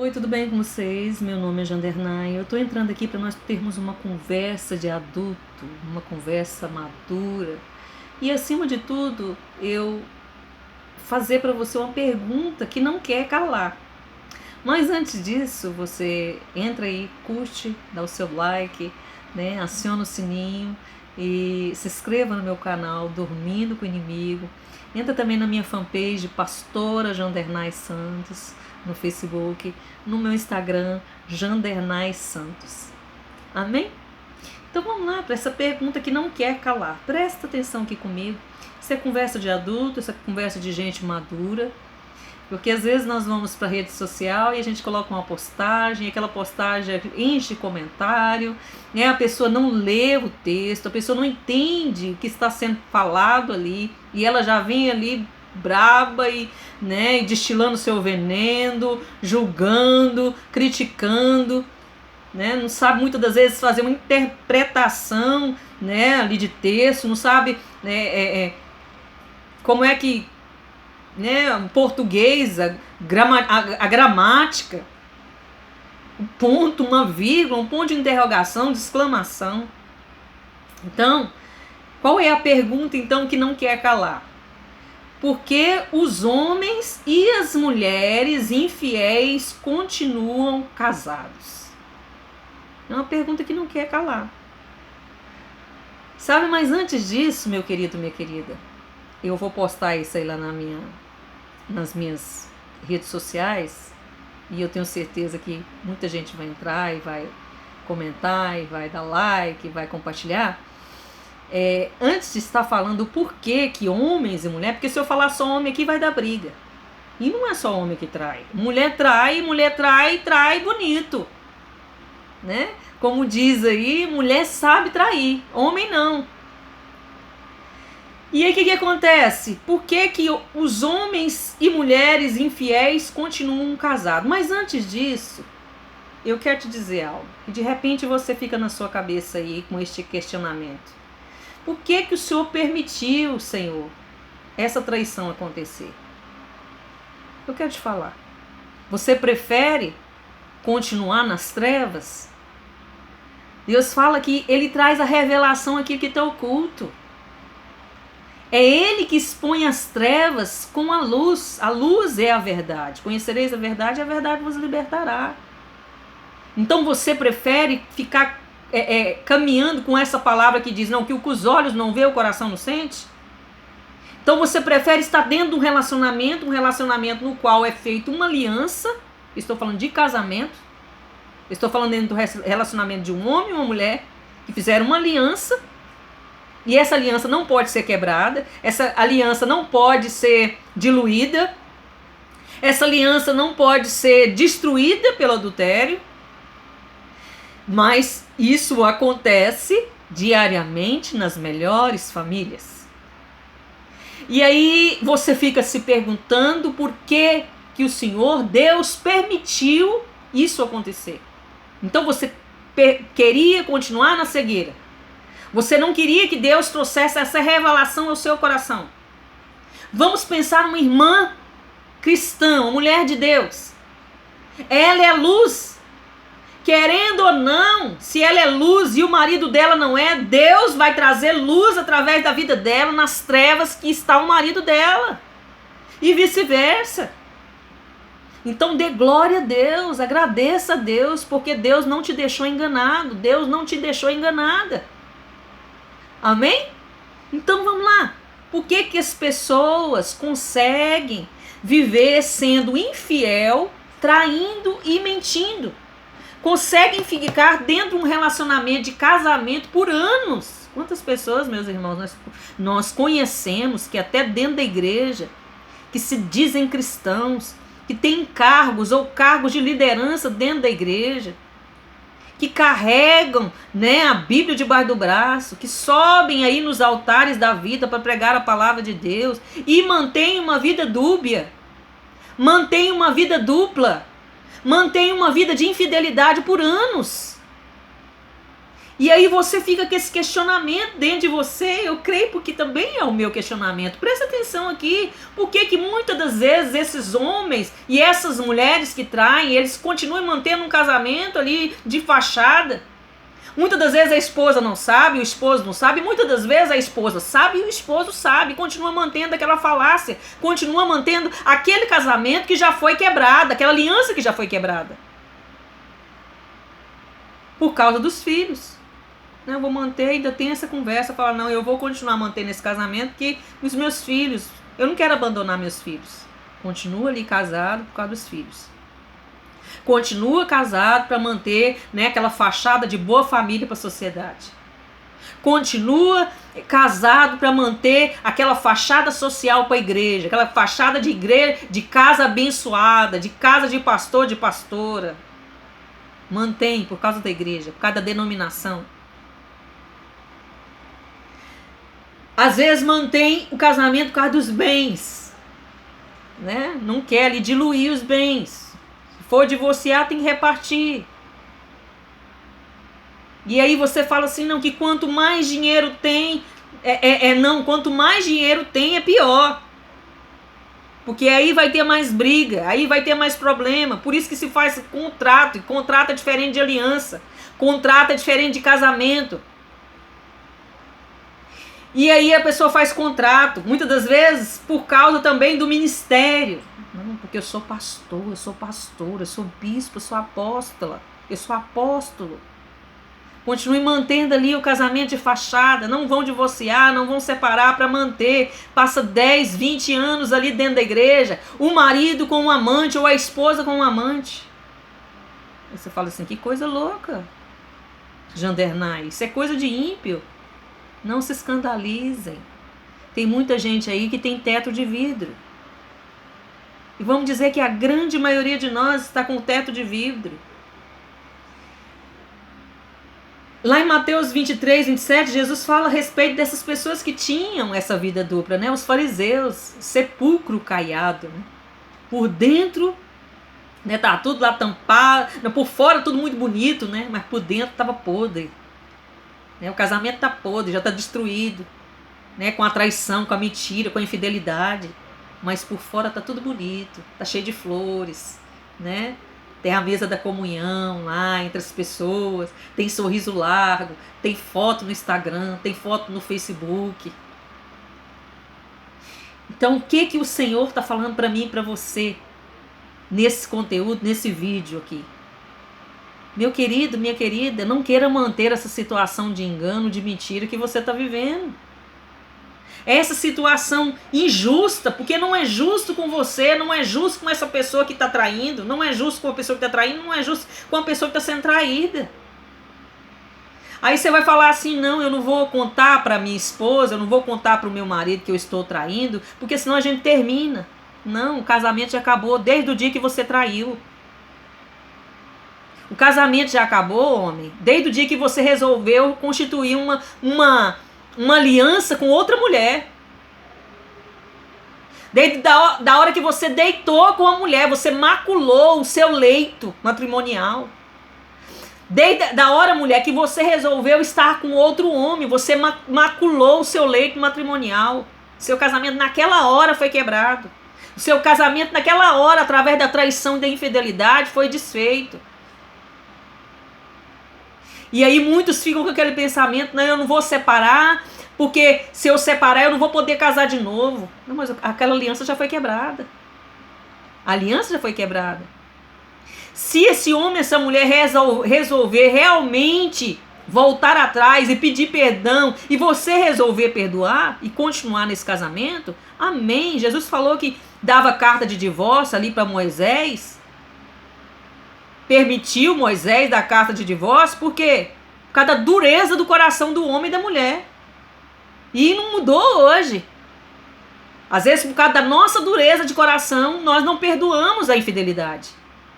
Oi, tudo bem com vocês? Meu nome é Jandernay. Eu estou entrando aqui para nós termos uma conversa de adulto, uma conversa madura e, acima de tudo, eu fazer para você uma pergunta que não quer calar. Mas antes disso, você entra aí, curte, dá o seu like, né? Aciona o sininho e se inscreva no meu canal Dormindo com o Inimigo. Entra também na minha fanpage Pastora Jandernay Santos no Facebook, no meu Instagram Jandernay Santos. Amém? Então vamos lá para essa pergunta que não quer calar. Presta atenção aqui comigo. Isso é conversa de adulto, isso é conversa de gente madura. Porque às vezes nós vamos para a rede social e a gente coloca uma postagem, e aquela postagem enche comentário, né? A pessoa não lê o texto, a pessoa não entende o que está sendo falado ali, e ela já vem ali braba e, né, destilando seu veneno, julgando, criticando, né? Não sabe muitas das vezes fazer uma interpretação, né, ali de texto, não sabe, né, como é que, né, o português, a gramática, um ponto, uma vírgula, um ponto de interrogação, de exclamação. Então, qual é a pergunta então que não quer calar? Por que os homens e as mulheres infiéis continuam casados? É uma pergunta que não quer calar. Sabe, mas antes disso, meu querido, minha querida, eu vou postar isso aí lá nas minhas redes sociais e eu tenho certeza que muita gente vai entrar e vai comentar e vai dar like e vai compartilhar. Antes de estar falando o porquê que homens e mulheres, porque se eu falar só homem aqui vai dar briga. E não é só homem que trai. Mulher trai bonito. Né? Como diz aí, mulher sabe trair, homem não. E aí o que acontece? Por que os homens e mulheres infiéis continuam casados? Mas antes disso, eu quero te dizer algo. E de repente você fica na sua cabeça aí com este questionamento. Por que o Senhor permitiu, Senhor, essa traição acontecer? Eu quero te falar. Você prefere continuar nas trevas? Deus fala que Ele traz a revelação aquilo que está oculto. É Ele que expõe as trevas com a luz. A luz é a verdade. Conhecereis a verdade e a verdade vos libertará. Então você prefere ficar caminhando com essa palavra que diz, não, que o que os olhos não vê, o coração não sente? Então você prefere estar dentro de um relacionamento no qual é feita uma aliança, estou falando de casamento, estou falando dentro do relacionamento de um homem e uma mulher, que fizeram uma aliança, e essa aliança não pode ser quebrada, essa aliança não pode ser diluída, essa aliança não pode ser destruída pelo adultério, mas isso acontece diariamente nas melhores famílias. E aí você fica se perguntando por que o Senhor, Deus, permitiu isso acontecer. Então você queria continuar na cegueira. Você não queria que Deus trouxesse essa revelação ao seu coração. Vamos pensar numa irmã cristã, uma mulher de Deus. Ela é luz. Querendo ou não, se ela é luz e o marido dela não é, Deus vai trazer luz através da vida dela nas trevas que está o marido dela. E vice-versa. Então dê glória a Deus, agradeça a Deus, porque Deus não te deixou enganado, Deus não te deixou enganada. Amém? Então vamos lá. Por que as pessoas conseguem viver sendo infiel, traindo e mentindo? Conseguem ficar dentro de um relacionamento de casamento por anos. Quantas pessoas, meus irmãos, nós conhecemos que até dentro da igreja, que se dizem cristãos, que têm cargos ou cargos de liderança dentro da igreja, que carregam, né, a Bíblia debaixo do braço, que sobem aí nos altares da vida para pregar a palavra de Deus e mantêm uma vida dúbia, mantêm uma vida dupla, mantém uma vida de infidelidade por anos. E aí você fica com esse questionamento dentro de você, eu creio porque também é o meu questionamento. Presta atenção aqui, por que muitas das vezes esses homens e essas mulheres que traem, eles continuam mantendo um casamento ali de fachada? Muitas das vezes a esposa não sabe, o esposo não sabe, muitas das vezes a esposa sabe e o esposo sabe, continua mantendo aquela falácia, continua mantendo aquele casamento que já foi quebrado, aquela aliança que já foi quebrada. Por causa dos filhos. Eu vou manter, ainda tem essa conversa, falar, não, eu vou continuar mantendo esse casamento, que os meus filhos, eu não quero abandonar meus filhos. Continua ali casado por causa dos filhos. Continua casado para manter, né, aquela fachada de boa família para a sociedade. Continua casado para manter aquela fachada social para a igreja, aquela fachada de igreja, de casa abençoada, de casa de pastor, de pastora. Mantém por causa da igreja, por causa da denominação. Às vezes mantém o casamento por causa dos bens, né? Não quer ali diluir os bens. Se for divorciar, tem que repartir. E aí você fala assim, não, que quanto mais dinheiro tem, quanto mais dinheiro tem é pior. Porque aí vai ter mais briga, aí vai ter mais problema. Por isso que se faz contrato, e contrato é diferente de aliança, contrato é diferente de casamento. E aí a pessoa faz contrato, muitas das vezes por causa também do ministério. Não, porque eu sou pastor, eu sou pastora, eu sou bispo, eu sou apóstola, eu sou apóstolo. Continue mantendo ali o casamento de fachada, não vão divorciar, não vão separar para manter. Passa 10, 20 anos ali dentro da igreja, o marido com um amante ou a esposa com um amante. Aí você fala assim, que coisa louca, Jandernay, isso é coisa de ímpio. Não se escandalizem. Tem muita gente aí que tem teto de vidro. E vamos dizer que a grande maioria de nós está com teto de vidro. Lá em Mateus 23, 27, Jesus fala a respeito dessas pessoas que tinham essa vida dupla, né? Os fariseus, sepulcro caiado, né? Por dentro, né, tá tudo lá tampado, por fora tudo muito bonito, né? Mas por dentro estava podre. O casamento está podre, já está destruído, né? Com a traição, com a mentira, com a infidelidade. Mas por fora está tudo bonito, está cheio de flores, né? Tem a mesa da comunhão lá entre as pessoas, tem sorriso largo, tem foto no Instagram, tem foto no Facebook. Então o que o Senhor está falando para mim e para você nesse conteúdo, nesse vídeo aqui? Meu querido, minha querida, não queira manter essa situação de engano, de mentira que você está vivendo. Essa situação injusta, porque não é justo com você, não é justo com essa pessoa que está traindo, não é justo com a pessoa que está traindo, não é justo com a pessoa que está sendo traída. Aí você vai falar assim, não, eu não vou contar para minha esposa, eu não vou contar para o meu marido que eu estou traindo, porque senão a gente termina. Não, o casamento já acabou desde o dia que você traiu. O casamento já acabou, homem, desde o dia que você resolveu constituir uma aliança com outra mulher. Desde da hora que você deitou com a mulher, você maculou o seu leito matrimonial. Desde da hora, mulher, que você resolveu estar com outro homem, você maculou o seu leito matrimonial. Seu casamento naquela hora foi quebrado. O seu casamento naquela hora, através da traição e da infidelidade, foi desfeito. E aí muitos ficam com aquele pensamento, não, eu não vou separar, porque se eu separar eu não vou poder casar de novo. Não, mas aquela aliança já foi quebrada. A aliança já foi quebrada. Se esse homem, essa mulher resolver realmente voltar atrás e pedir perdão, e você resolver perdoar e continuar nesse casamento, amém. Jesus falou que dava carta de divórcio ali para Moisés, permitiu Moisés dar carta de divórcio, por quê? Por causa da dureza do coração do homem e da mulher. E não mudou hoje. Às vezes, por causa da nossa dureza de coração, nós não perdoamos a infidelidade.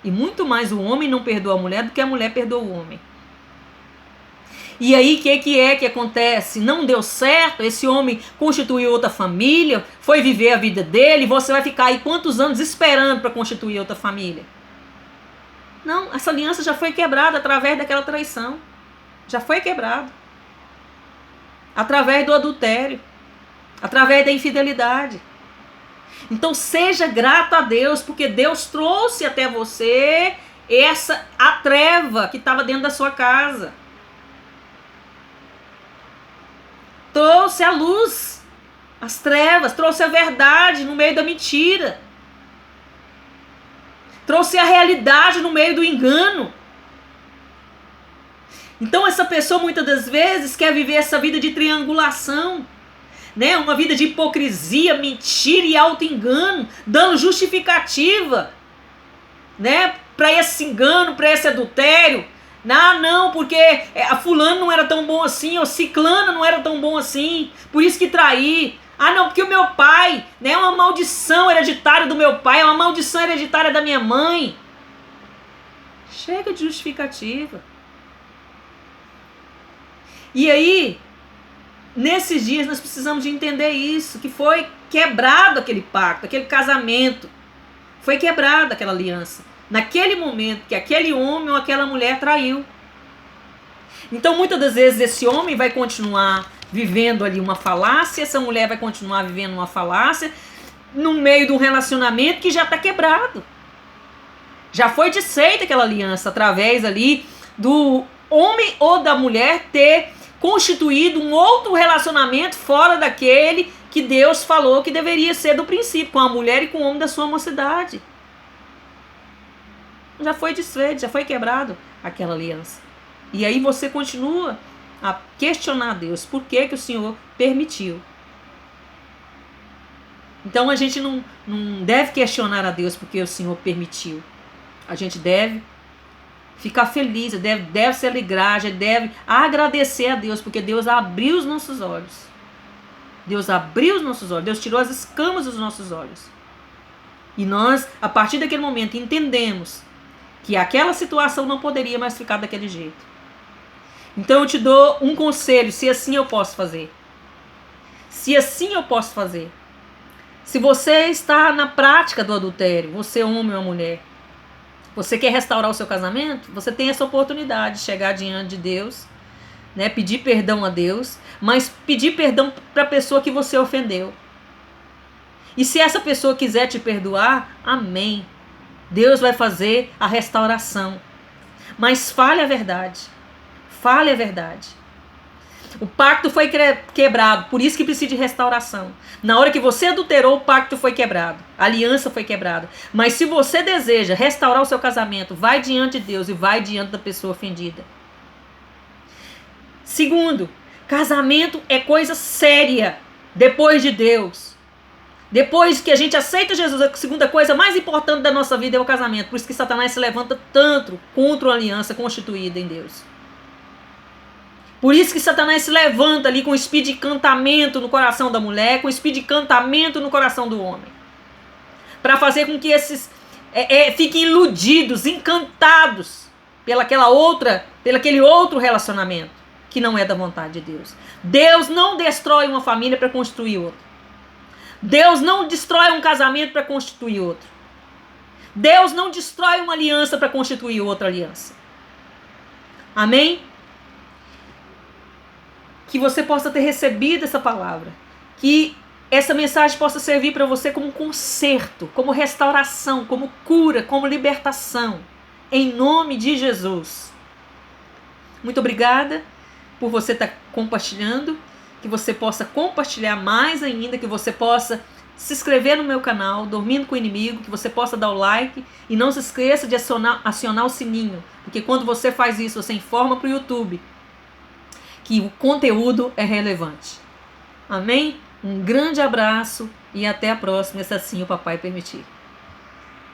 E muito mais o homem não perdoa a mulher do que a mulher perdoa o homem. E aí, o que acontece? Não deu certo, esse homem constituiu outra família, foi viver a vida dele, você vai ficar aí quantos anos esperando para constituir outra família? Não, essa aliança já foi quebrada através daquela traição. Já foi quebrado. Através do adultério. Através da infidelidade. Então seja grato a Deus, porque Deus trouxe até você a treva que estava dentro da sua casa. Trouxe a luz, as trevas, trouxe a verdade no meio da mentira. Trouxe a realidade no meio do engano. Então essa pessoa muitas das vezes quer viver essa vida de triangulação, né? Uma vida de hipocrisia, mentira e auto-engano, dando justificativa, né? Para esse engano, para esse adultério. Não, porque a fulano não era tão bom assim, ou ciclano não era tão bom assim, por isso que traí. Não, porque o meu pai, né, é uma maldição hereditária do meu pai, é uma maldição hereditária da minha mãe. Chega de justificativa. E aí, nesses dias nós precisamos de entender isso, que foi quebrado aquele pacto, aquele casamento. Foi quebrada aquela aliança. Naquele momento que aquele homem ou aquela mulher traiu. Então muitas das vezes esse homem vai continuar vivendo ali uma falácia, essa mulher vai continuar vivendo uma falácia no meio de um relacionamento que já está quebrado. Já foi desfeita aquela aliança através ali do homem ou da mulher ter constituído um outro relacionamento fora daquele que Deus falou que deveria ser do princípio, com a mulher e com o homem da sua mocidade. Já foi desfeito, já foi quebrado aquela aliança. E aí você continua a questionar Deus. Por que que o Senhor permitiu? Então a gente não deve questionar a Deus porque o Senhor permitiu. A gente deve ficar feliz, deve se alegrar, a gente deve agradecer a Deus, porque Deus abriu os nossos olhos. Deus abriu os nossos olhos, Deus tirou as escamas dos nossos olhos. E nós, a partir daquele momento, entendemos que aquela situação não poderia mais ficar daquele jeito. Então eu te dou um conselho, se assim eu posso fazer. Se assim eu posso fazer. Se você está na prática do adultério, você é homem ou mulher, você quer restaurar o seu casamento, você tem essa oportunidade de chegar diante de Deus, né, pedir perdão a Deus, mas pedir perdão para a pessoa que você ofendeu. E se essa pessoa quiser te perdoar, amém. Deus vai fazer a restauração. Mas fale a verdade. Fale a verdade. O pacto foi quebrado, por isso que precisa de restauração. Na hora que você adulterou, o pacto foi quebrado. A aliança foi quebrada. Mas se você deseja restaurar o seu casamento, vai diante de Deus e vai diante da pessoa ofendida. Segundo, casamento é coisa séria depois de Deus. Depois que a gente aceita Jesus, a segunda coisa mais importante da nossa vida é o casamento. Por isso que Satanás se levanta tanto contra uma aliança constituída em Deus. Por isso que Satanás se levanta ali com o espírito de encantamento no coração da mulher, com o espírito de encantamento no coração do homem. Para fazer com que esses fiquem iludidos, encantados pelo aquele outro relacionamento que não é da vontade de Deus. Deus não destrói uma família para construir outra. Deus não destrói um casamento para constituir outro. Deus não destrói uma aliança para constituir outra aliança. Amém? Que você possa ter recebido essa palavra. Que essa mensagem possa servir para você como conserto, como restauração, como cura, como libertação. Em nome de Jesus. Muito obrigada por você estar compartilhando. Que você possa compartilhar mais ainda, que você possa se inscrever no meu canal, Dormindo com o Inimigo, que você possa dar o like e não se esqueça de acionar o sininho, porque quando você faz isso, você informa para o YouTube que o conteúdo é relevante. Amém? Um grande abraço e até a próxima, se assim o papai permitir.